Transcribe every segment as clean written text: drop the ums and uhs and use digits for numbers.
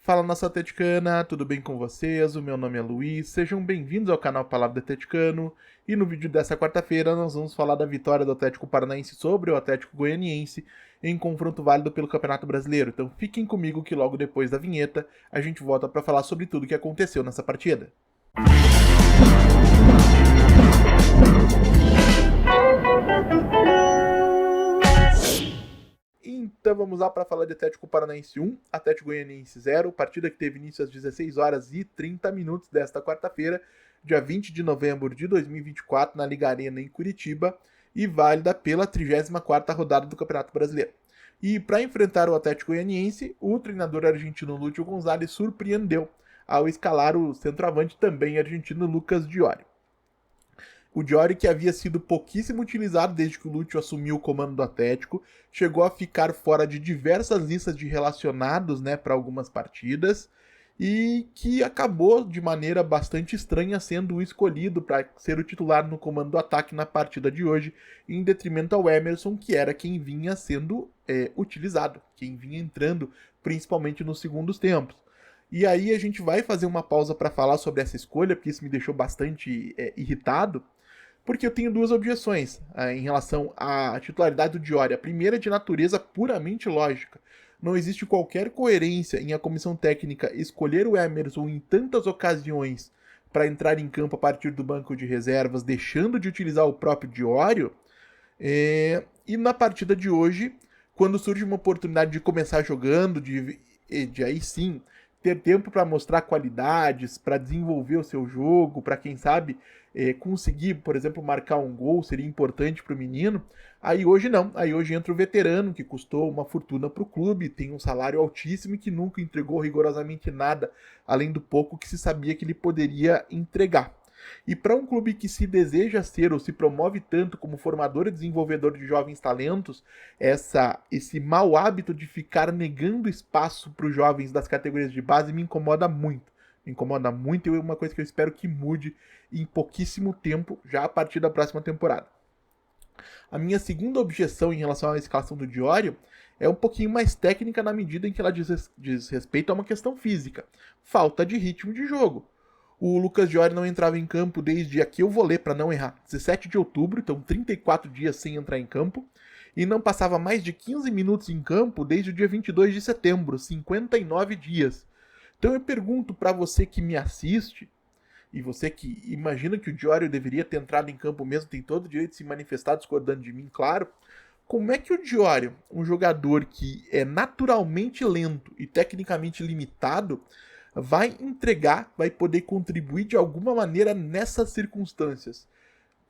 Fala, nossa atleticana, tudo bem com vocês? O meu nome é Luiz, sejam bem-vindos ao canal Palavra do Atleticano. E no vídeo dessa quarta-feira nós vamos falar da vitória do Atlético Paranaense sobre o Atlético Goianiense em confronto válido pelo Campeonato Brasileiro. Então fiquem comigo que logo depois da vinheta a gente volta para falar sobre tudo o que aconteceu nessa partida. Então vamos lá para falar de Atlético Paranaense 1, Atlético Goianiense 0, partida que teve início às 16 horas e 30 minutos desta quarta-feira, dia 20 de novembro de 2024, na Liga Arena em Curitiba, e válida pela 34ª rodada do Campeonato Brasileiro. E para enfrentar o Atlético Goianiense, o treinador argentino Lúcio Gonzalez surpreendeu ao escalar o centroavante também argentino Lucas Diori. O Diori, que havia sido pouquíssimo utilizado desde que o Lúcio assumiu o comando do Atlético, chegou a ficar fora de diversas listas de relacionados, para algumas partidas, e que acabou de maneira bastante estranha sendo escolhido para ser o titular no comando do ataque na partida de hoje, em detrimento ao Emerson, que era quem vinha sendo utilizado, quem vinha entrando principalmente nos segundos tempos. E aí a gente vai fazer uma pausa para falar sobre essa escolha, porque isso me deixou bastante irritado, porque eu tenho duas objeções em relação à titularidade do Diori. A primeira é de natureza puramente lógica. Não existe qualquer coerência em a comissão técnica escolher o Emerson em tantas ocasiões para entrar em campo a partir do banco de reservas, deixando de utilizar o próprio Diori. E na partida de hoje, quando surge uma oportunidade de começar jogando, de aí sim ter tempo para mostrar qualidades, para desenvolver o seu jogo, para quem sabe conseguir, por exemplo, marcar um gol, seria importante para o menino. Aí hoje não, aí hoje entra o veterano, que custou uma fortuna para o clube, tem um salário altíssimo e que nunca entregou rigorosamente nada, além do pouco que se sabia que ele poderia entregar. E para um clube que se deseja ser ou se promove tanto como formador e desenvolvedor de jovens talentos, esse mau hábito de ficar negando espaço para os jovens das categorias de base me incomoda muito. Me incomoda muito e é uma coisa que eu espero que mude em pouquíssimo tempo, já a partir da próxima temporada. A minha segunda objeção em relação à escalação do Diori é um pouquinho mais técnica na medida em que ela diz respeito a uma questão física. Falta de ritmo de jogo. O Lucas Diori não entrava em campo desde, aqui eu vou ler para não errar, 17 de outubro, então 34 dias sem entrar em campo, e não passava mais de 15 minutos em campo desde o dia 22 de setembro, 59 dias. Então eu pergunto para você que me assiste, e você que imagina que o Diori deveria ter entrado em campo mesmo, tem todo o direito de se manifestar discordando de mim, claro, como é que o Diori, um jogador que é naturalmente lento e tecnicamente limitado, vai entregar, vai poder contribuir de alguma maneira nessas circunstâncias?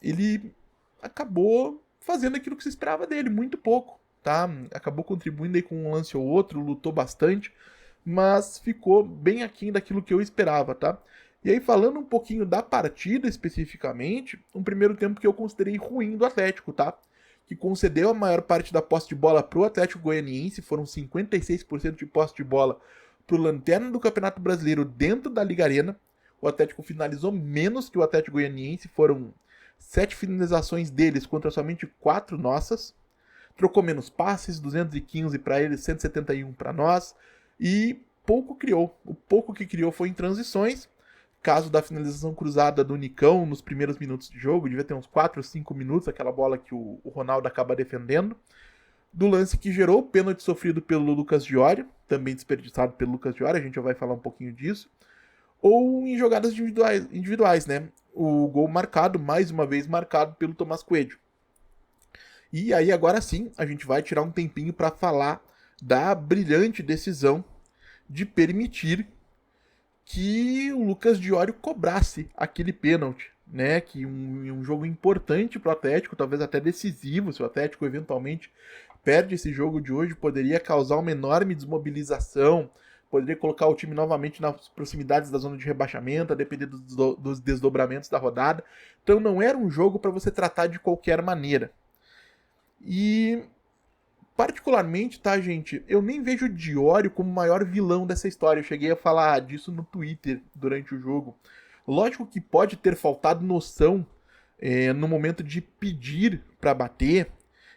Ele acabou fazendo aquilo que se esperava dele, muito pouco, tá? Acabou contribuindo aí com um lance ou outro, lutou bastante, mas ficou bem aquém daquilo que eu esperava, tá? E aí, falando um pouquinho da partida especificamente, um primeiro tempo que eu considerei ruim do Atlético, tá? Que concedeu a maior parte da posse de bola pro Atlético Goianiense, foram 56% de posse de bola pro lanterna do Campeonato Brasileiro dentro da Liga Arena. O Atlético finalizou menos que o Atlético Goianiense, foram 7 finalizações deles contra somente 4 nossas. Trocou menos passes, 215 para eles, 171 para nós, e pouco criou. O pouco que criou foi em transições. Caso da finalização cruzada do Nicão nos primeiros minutos de jogo, devia ter uns 4 ou 5 minutos, aquela bola que o Ronaldo acaba defendendo. Do lance que gerou o pênalti sofrido pelo Lucas Diori, também desperdiçado pelo Lucas Diori, a gente já vai falar um pouquinho disso. Ou em jogadas individuais, né? O gol marcado, mais uma vez marcado pelo Tomás Coelho. E aí agora sim, a gente vai tirar um tempinho para falar da brilhante decisão de permitir que o Lucas Diori cobrasse aquele pênalti, né? Que um jogo importante para o Atlético, talvez até decisivo, se o Atlético eventualmente perde esse jogo de hoje, poderia causar uma enorme desmobilização, poderia colocar o time novamente nas proximidades da zona de rebaixamento, a depender dos desdobramentos da rodada. Então não era um jogo para você tratar de qualquer maneira. E particularmente, tá, gente, eu nem vejo o Diori como o maior vilão dessa história. Eu cheguei a falar disso no Twitter durante o jogo. Lógico que pode ter faltado noção no momento de pedir para bater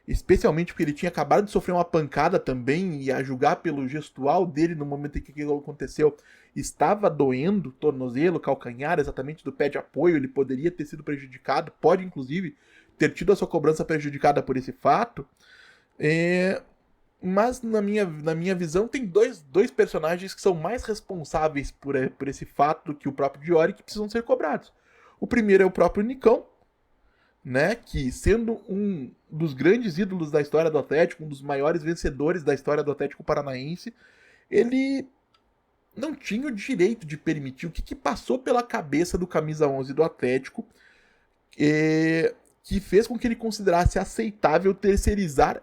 especialmente porque ele tinha acabado de sofrer uma pancada também, e a julgar pelo gestual dele no momento em que aquilo aconteceu, estava doendo, tornozelo, calcanhar, exatamente do pé de apoio, ele poderia ter sido prejudicado, pode inclusive ter tido a sua cobrança prejudicada por esse fato. Mas na minha visão tem dois personagens que são mais responsáveis por esse fato do que o próprio Diori, que precisam ser cobrados. O primeiro é o próprio Nicão, né, que sendo um dos grandes ídolos da história do Atlético, um dos maiores vencedores da história do Atlético Paranaense, ele não tinha o direito de permitir o que passou pela cabeça do camisa 11 do Atlético, que fez com que ele considerasse aceitável terceirizar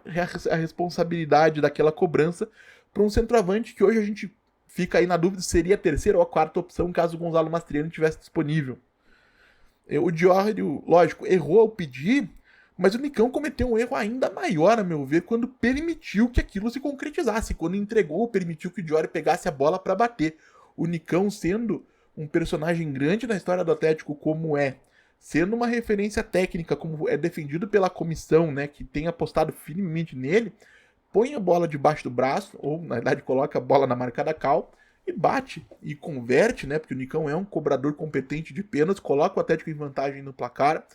a responsabilidade daquela cobrança para um centroavante que hoje a gente fica aí na dúvida se seria a terceira ou a quarta opção caso o Gonzalo Mastriani estivesse disponível. O Diório, lógico, errou ao pedir, mas o Nicão cometeu um erro ainda maior, a meu ver, quando permitiu que aquilo se concretizasse, quando entregou, permitiu que o Diório pegasse a bola para bater. O Nicão, sendo um personagem grande na história do Atlético como é, sendo uma referência técnica, como é defendido pela comissão, né, que tem apostado firmemente nele, põe a bola debaixo do braço, ou na verdade coloca a bola na marca da cal, e bate, e converte, né, porque o Nicão é um cobrador competente de pênaltis, coloca o Atlético em vantagem no placar,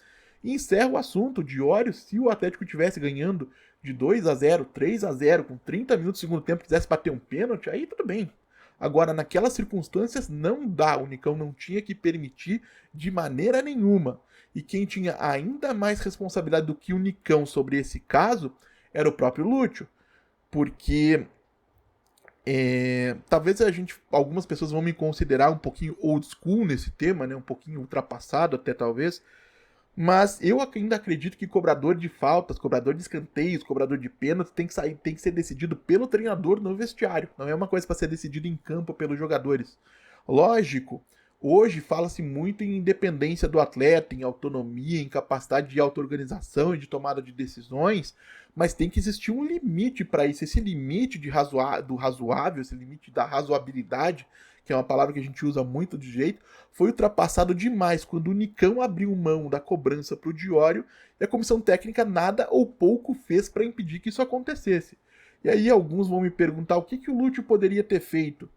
e encerra o assunto. Diório, se o Atlético tivesse ganhando de 2-0, 3-0, com 30 minutos do segundo tempo, quisesse bater um pênalti, aí tudo bem. Agora, naquelas circunstâncias, não dá. O Nicão não tinha que permitir de maneira nenhuma. E quem tinha ainda mais responsabilidade do que o Nicão sobre esse caso era o próprio Lúcio. Porque talvez algumas pessoas vão me considerar um pouquinho old school nesse tema, né? Um pouquinho ultrapassado até talvez. Mas eu ainda acredito que cobrador de faltas, cobrador de escanteios, cobrador de pênaltis tem que ser decidido pelo treinador no vestiário. Não é uma coisa para ser decidida em campo pelos jogadores. Lógico, hoje fala-se muito em independência do atleta, em autonomia, em capacidade de auto-organização e de tomada de decisões, mas tem que existir um limite para isso. Esse limite do razoável, esse limite da razoabilidade, que é uma palavra que a gente usa muito de jeito, foi ultrapassado demais quando o Nicão abriu mão da cobrança para o Diório e a comissão técnica nada ou pouco fez para impedir que isso acontecesse. E aí alguns vão me perguntar o que o Lúcio poderia ter feito.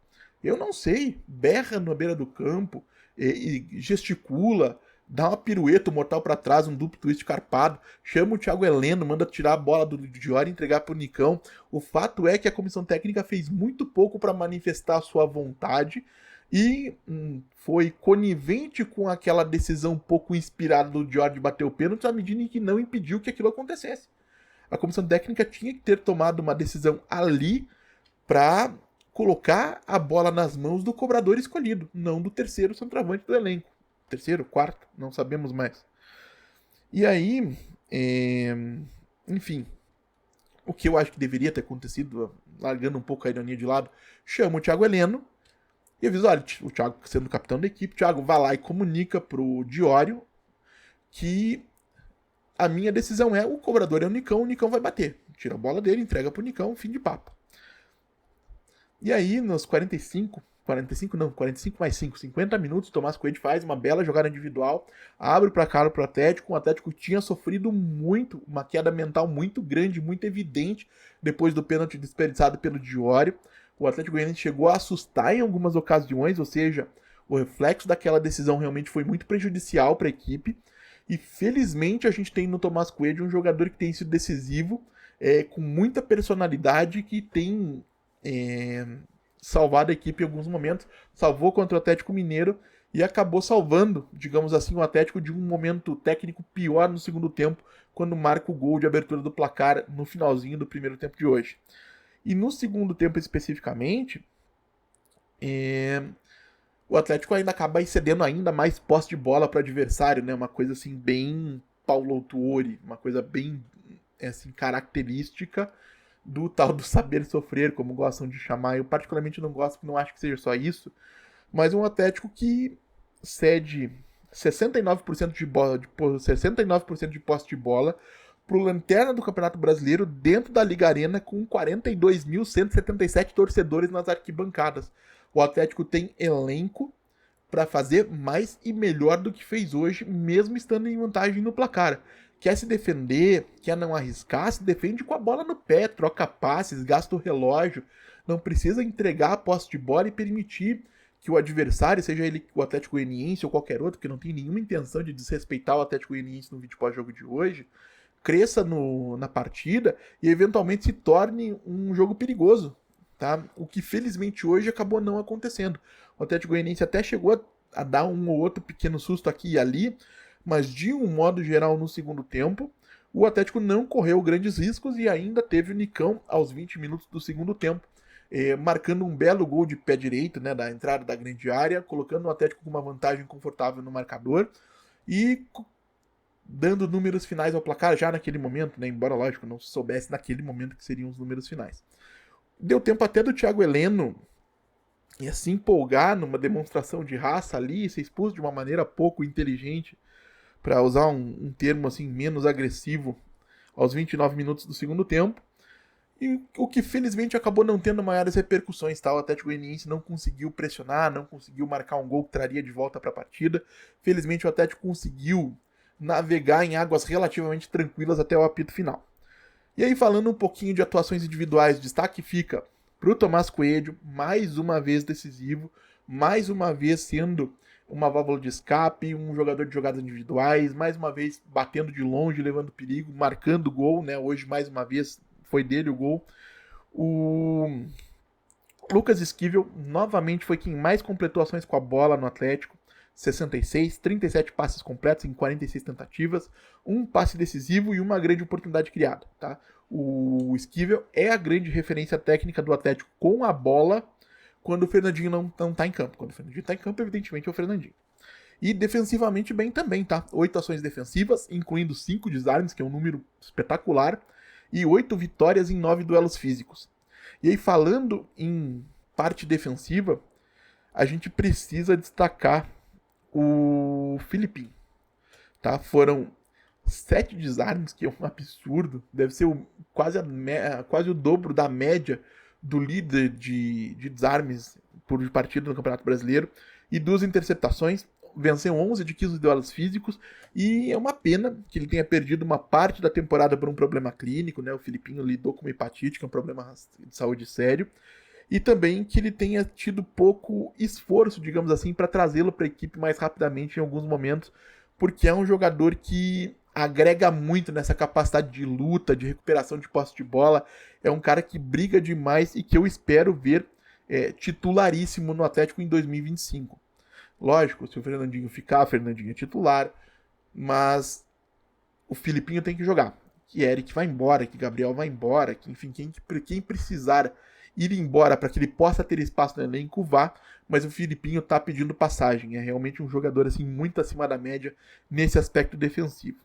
Eu não sei, berra na beira do campo e gesticula, dá uma pirueta mortal para trás, um duplo twist carpado, chama o Thiago Heleno, manda tirar a bola do Diório e entregar pro Nicão. O fato é que a comissão técnica fez muito pouco para manifestar a sua vontade e foi conivente com aquela decisão pouco inspirada do Diório de bater o pênalti, à medida em que não impediu que aquilo acontecesse. A comissão técnica tinha que ter tomado uma decisão ali para colocar a bola nas mãos do cobrador escolhido, não do terceiro centroavante do elenco. Terceiro, quarto, não sabemos mais. E aí, enfim, o que eu acho que deveria ter acontecido, largando um pouco a ironia de lado, chama o Thiago Heleno e avisa, olha, o Thiago sendo o capitão da equipe, o Thiago vai lá e comunica pro Diório que a minha decisão é, o cobrador é o Nicão vai bater. Tira a bola dele, entrega pro Nicão, fim de papo. E aí, nos 45 mais 5, 50 minutos, o Tomás Coelho faz uma bela jogada individual, abre o placar pro Atlético. O Atlético tinha sofrido muito, uma queda mental muito grande, muito evidente, depois do pênalti desperdiçado pelo Diório. O Atlético Goianiense chegou a assustar em algumas ocasiões, ou seja, o reflexo daquela decisão realmente foi muito prejudicial para a equipe. E felizmente a gente tem no Tomás Coelho um jogador que tem sido decisivo, com muita personalidade, que tem salvado a equipe em alguns momentos, salvou contra o Atlético Mineiro e acabou salvando, digamos assim, o Atlético de um momento técnico pior no segundo tempo, quando marca o gol de abertura do placar no finalzinho do primeiro tempo de hoje. E no segundo tempo especificamente, o Atlético ainda acaba cedendo ainda mais posse de bola para o adversário, né? Uma coisa assim bem Paulo Autuori, uma coisa bem assim, característica do tal do saber sofrer, como gostam de chamar. Eu particularmente não gosto, porque não acho que seja só isso, mas um Atlético que cede 69% de posse de bola pro lanterna do Campeonato Brasileiro dentro da Liga Arena, com 42.177 torcedores nas arquibancadas. O Atlético tem elenco para fazer mais e melhor do que fez hoje, mesmo estando em vantagem no placar. quer se defender, quer não arriscar, se defende com a bola no pé, troca passes, gasta o relógio, não precisa entregar a posse de bola e permitir que o adversário, seja ele o Atlético Goianiense ou qualquer outro, que não tem nenhuma intenção de desrespeitar o Atlético Goianiense no vídeo pós-jogo de hoje, cresça na partida e eventualmente se torne um jogo perigoso, tá? O que felizmente hoje acabou não acontecendo. O Atlético Goianiense até chegou a dar um ou outro pequeno susto aqui e ali, mas de um modo geral no segundo tempo, o Atlético não correu grandes riscos e ainda teve o Nicão aos 20 minutos do segundo tempo, marcando um belo gol de pé direito, né, da entrada da grande área, colocando o Atlético com uma vantagem confortável no marcador e dando números finais ao placar já naquele momento, né, embora lógico não se soubesse naquele momento que seriam os números finais. Deu tempo até do Thiago Heleno se empolgar numa demonstração de raça ali, ser expulso de uma maneira pouco inteligente, para usar um termo assim menos agressivo, aos 29 minutos do segundo tempo. E o que felizmente acabou não tendo maiores repercussões, tá? O Atlético Goianiense não conseguiu pressionar, não conseguiu marcar um gol que traria de volta para a partida. Felizmente o Atlético conseguiu navegar em águas relativamente tranquilas até o apito final. E aí, falando um pouquinho de atuações individuais, destaque fica para o Tomás Coelho, mais uma vez decisivo, mais uma vez sendo uma válvula de escape, um jogador de jogadas individuais, mais uma vez batendo de longe, levando perigo, marcando gol, né? Hoje, mais uma vez, foi dele o gol. O Lucas Esquivel, novamente, foi quem mais completou ações com a bola no Atlético. 66, 37 passes completos em 46 tentativas, um passe decisivo e uma grande oportunidade criada, tá? O Esquivel é a grande referência técnica do Atlético com a bola quando o Fernandinho não tá em campo. Quando o Fernandinho tá em campo, evidentemente, é o Fernandinho. E defensivamente bem também, tá? 8 ações defensivas, incluindo 5 desarmes, que é um número espetacular, e 8 vitórias em 9 duelos físicos. E aí, falando em parte defensiva, a gente precisa destacar o Filipinho, tá? Foram 7 desarmes, que é um absurdo, deve ser quase o dobro da média do líder de desarmes por partida no Campeonato Brasileiro, e 2 interceptações, venceu 11 de 15 duelos físicos, e é uma pena que ele tenha perdido uma parte da temporada por um problema clínico, né? O Filipinho lidou com uma hepatite, que é um problema de saúde sério, e também que ele tenha tido pouco esforço, digamos assim, para trazê-lo para a equipe mais rapidamente em alguns momentos, porque é um jogador que agrega muito nessa capacidade de luta, de recuperação de posse de bola, é um cara que briga demais e que eu espero ver titularíssimo no Atlético em 2025. Lógico, se o Fernandinho ficar, o Fernandinho é titular, mas o Filipinho tem que jogar. Que Eric vai embora, que Gabriel vai embora, que enfim, quem precisar ir embora para que ele possa ter espaço no elenco, vá, mas o Filipinho tá pedindo passagem, é realmente um jogador assim muito acima da média nesse aspecto defensivo.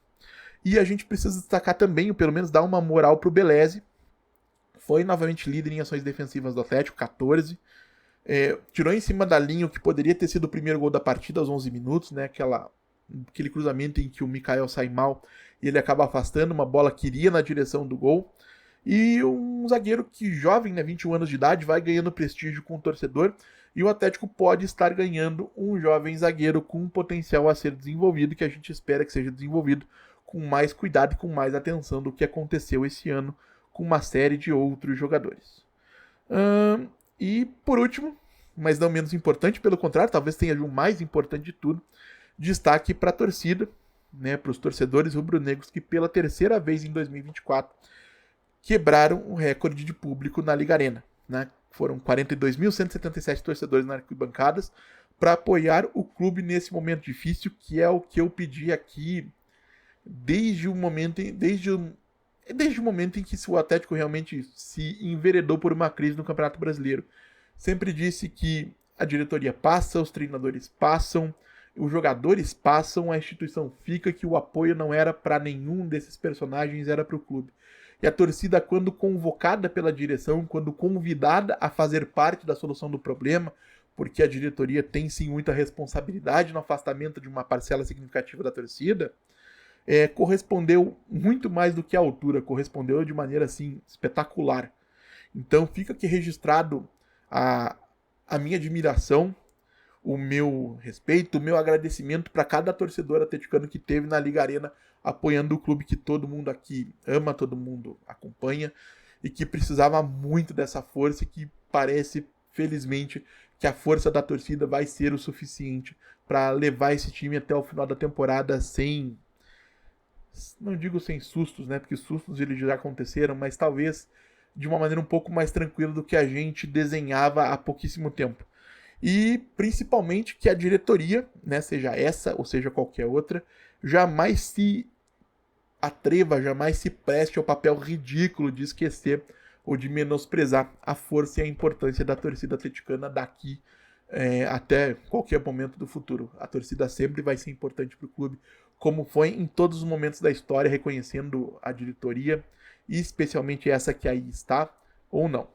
E a gente precisa destacar também, ou pelo menos dar uma moral pro Beleze, foi novamente líder em ações defensivas do Atlético, 14, tirou em cima da linha o que poderia ter sido o primeiro gol da partida aos 11 minutos, né, aquele cruzamento em que o Mikael sai mal e ele acaba afastando, uma bola que iria na direção do gol. E um zagueiro que jovem, né, 21 anos de idade, vai ganhando prestígio com o torcedor. E o Atlético pode estar ganhando um jovem zagueiro com um potencial a ser desenvolvido, que a gente espera que seja desenvolvido com mais cuidado e com mais atenção do que aconteceu esse ano com uma série de outros jogadores. E por último, mas não menos importante, pelo contrário, talvez tenha o mais importante de tudo, destaque para a torcida, né, para os torcedores rubro-negros que pela terceira vez em 2024 quebraram o recorde de público na Liga Arena, né? Foram 42.177 torcedores nas arquibancadas para apoiar o clube nesse momento difícil, que é o que eu pedi aqui desde o momento em que o Atlético realmente se enveredou por uma crise no Campeonato Brasileiro. Sempre disse que a diretoria passa, os treinadores passam, os jogadores passam, a instituição fica, que o apoio não era para nenhum desses personagens, era para o clube. E a torcida, quando convocada pela direção, quando convidada a fazer parte da solução do problema, porque a diretoria tem sim muita responsabilidade no afastamento de uma parcela significativa da torcida, correspondeu muito mais do que a altura, correspondeu de maneira assim espetacular. Então fica aqui registrado a minha admiração, o meu respeito, o meu agradecimento para cada torcedor atleticano que teve na Liga Arena apoiando o clube que todo mundo aqui ama, todo mundo acompanha, e que precisava muito dessa força e que parece, felizmente, que a força da torcida vai ser o suficiente para levar esse time até o final da temporada sem, não digo sem sustos, né, porque sustos eles já aconteceram, mas talvez de uma maneira um pouco mais tranquila do que a gente desenhava há pouquíssimo tempo. E principalmente que a diretoria, né, seja essa ou seja qualquer outra, jamais se atreva, jamais se preste ao papel ridículo de esquecer ou de menosprezar a força e a importância da torcida atleticana daqui até qualquer momento do futuro. A torcida sempre vai ser importante para o clube, como foi em todos os momentos da história, reconhecendo a diretoria, e especialmente essa que aí está, ou não.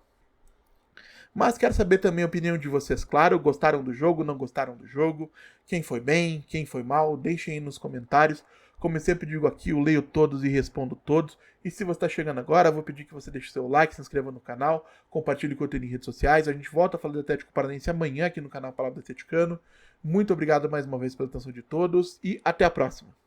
Mas quero saber também a opinião de vocês, claro. Gostaram do jogo, não gostaram do jogo? Quem foi bem, quem foi mal? Deixem aí nos comentários. Como eu sempre digo aqui, eu leio todos e respondo todos. E se você está chegando agora, eu vou pedir que você deixe seu like, se inscreva no canal, compartilhe o conteúdo em redes sociais. A gente volta a falar do Atlético Paranaense amanhã aqui no canal Palavra do Atleticano. Muito obrigado mais uma vez pela atenção de todos e até a próxima.